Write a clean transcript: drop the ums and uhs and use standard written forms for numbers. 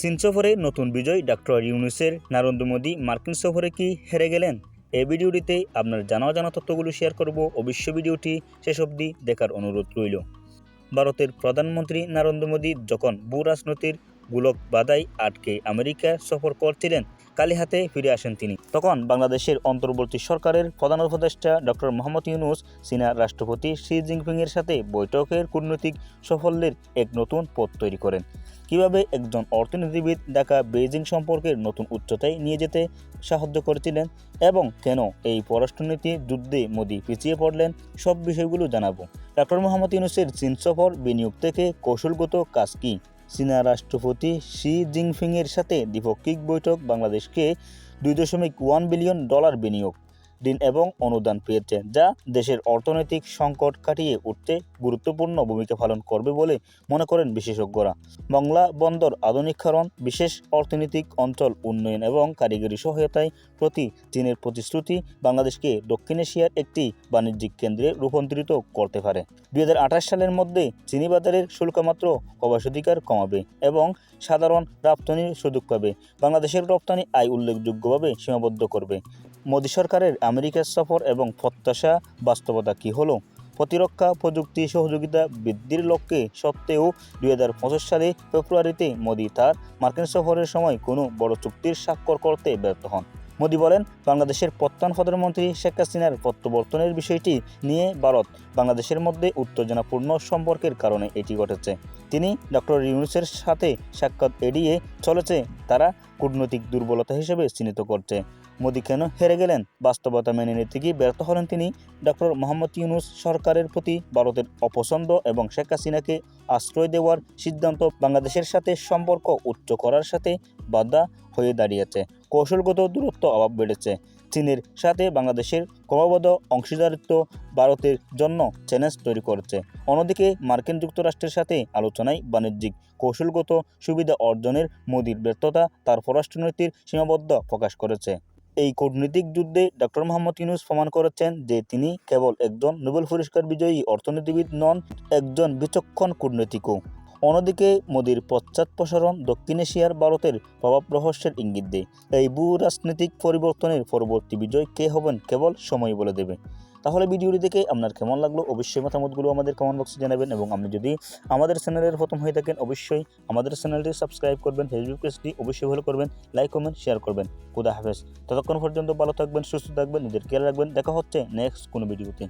চীন সফরে নতুন বিজয় ডক্টর ইউনূসের। নরেন্দ্র মোদী মার্কিন সফরে কি হেরে গেলেন? এই ভিডিওটিতে আপনার জানা তথ্যগুলো শেয়ার করব। অবশ্যই ভিডিওটি শেষ অবধি দেখার অনুরোধ রইল। ভারতের প্রধানমন্ত্রী নরেন্দ্র মোদী যখন ভূ রাজনীতির গোলক বাধায় আটকে আমেরিকা সফর করছিলেন, খালি হাতে ফিরে আসেন তিনি। তখন বাংলাদেশের অন্তর্বর্তী সরকারের প্রধান উপদেষ্টা ডক্টর মোহাম্মদ ইউনূস চীনা রাষ্ট্রপতি শি জিনপিংয়ের সাথে বৈঠকের কূটনৈতিক সাফল্যের এক নতুন পথ তৈরি করেন। কিভাবে একজন অর্থনীতিবিদ ঢাকা বেইজিং সম্পর্কের নতুন উচ্চতায় নিয়ে যেতে সাহায্য করেছিলেন এবং কেন এই পররাষ্ট্রনীতি যুদ্ধে মোদী পিছিয়ে পড়লেন, সব বিষয়গুলো জানাবো। ডক্টর মোহাম্মদ ইউনূসের চীন সফর, বিনিয়োগ থেকে কৌশলগত কাজ কী, চীনা রাষ্ট্রপতি শি জিনপিংয়ের সাথে দ্বিপাক্ষিক বৈঠক বাংলাদেশকে $2.1 বিলিয়ন বিনিয়োগ, ঋণ এবং অনুদান পেয়েছে, যা দেশের অর্থনৈতিক সংকট কাটিয়ে উঠতে গুরুত্বপূর্ণ ভূমিকা পালন করবে বলে মনে করেন বিশেষজ্ঞরা। বাংলা বন্দর আধুনিকীকরণ, বিশেষ অর্থনৈতিক অঞ্চল উন্নয়ন এবং কারিগরি সহায়তায় প্রতি চীনের প্রতিশ্রুতি বাংলাদেশকে দক্ষিণ এশিয়ার একটি বাণিজ্যিক কেন্দ্রে রূপান্তরিত করতে পারে। 2028 সালের মধ্যে চীনি বাজারের শুল্কমাত্র প্রবেশাধিকার কমাবে এবং সাধারণ রপ্তানির সুযোগ পাবে। বাংলাদেশের রপ্তানি আয় উল্লেখযোগ্যভাবে সীমাবদ্ধ করবে। মোদী সরকারের আমেরিকা সফর এবং প্রত্যাশা বাস্তবতা কী হলো? প্রতিরক্ষা প্রযুক্তি সহযোগিতা বৃদ্ধির লক্ষ্যে সত্ত্বেও 2025 সালে ফেব্রুয়ারিতে মোদী তার মার্কিন সফরের সময় কোনো বড় চুক্তির স্বাক্ষর করতে ব্যর্থ হন। মোদী বলেন, বাংলাদেশের প্রাক্তন প্রধানমন্ত্রী শেখ হাসিনার প্রত্যাবর্তনের বিষয়টি নিয়ে ভারত বাংলাদেশের মধ্যে উত্তেজনাপূর্ণ সম্পর্কের কারণে এটি ঘটেছে। তিনি ডক্টর ইউনূসের সাথে সাক্ষাৎ এড়িয়ে চলেছে তারা কূটনৈতিক দুর্বলতা হিসেবে চিহ্নিত করছে। মোদী কেন হেরে গেলেন? বাস্তবতা মেনে নিতে গিয়ে ব্যর্থ হলেন তিনি। ডক্টর মোহাম্মদ ইউনূস সরকারের প্রতি ভারতের অপছন্দ এবং শেখ হাসিনাকে আশ্রয় দেওয়ার সিদ্ধান্ত বাংলাদেশের সাথে সম্পর্ক উচ্চ করার সাথে বাধা হয়ে দাঁড়িয়েছে। কৌশলগত দূরত্ব অভাব বেড়েছে। চীনের সাথে বাংলাদেশের ক্রমবর্ধ অংশীদারিত্ব ভারতের জন্য চ্যালেঞ্জ তৈরি করেছে। অন্যদিকে মার্কিন যুক্তরাষ্ট্রের সাথে আলোচনায় বাণিজ্যিক কৌশলগত সুবিধা অর্জনের মোদীর ব্যর্থতা তার পররাষ্ট্রনীতির সীমাবদ্ধতা প্রকাশ করেছে। এই কূটনৈতিক যুদ্ধে ডক্টর মোহাম্মদ ইউনূস প্রমাণ করেছেন যে তিনি কেবল একজন নোবেল পুরস্কার বিজয়ী অর্থনীতিবিদ নন, একজন বিচক্ষণ কূটনীতিকও। অন্যদিকে মোদীর পশ্চাৎপসরণ দক্ষিণ এশিয়ার ভারতের প্রভাব রহস্যের ইঙ্গিত দেয়। এই ভূ রাজনৈতিক পরিবর্তনের পরবর্তী বিজয় কে হবেন কেবল সময় বলে দেবে। তাহলে ভিডিওটি দেখে আপনার কেমন লাগলো অবশ্যই মতামতগুলো আমাদের কমেন্ট বক্সে জানাবেন এবং আপনি যদি আমাদের চ্যানেলের প্রথম হয়ে থাকেন অবশ্যই আমাদের চ্যানেলটি সাবস্ক্রাইব করবেন, ফেসবুক পেজটি অবশ্যই ফলো করবেন, লাইক কমেন্ট শেয়ার করবেন। খুদা হাফেজ। ততক্ষণ পর্যন্ত ভালো থাকবেন, সুস্থ থাকবেন, নিজের খেয়াল রাখবেন। দেখা হচ্ছে নেক্সট কোনো ভিডিওতে।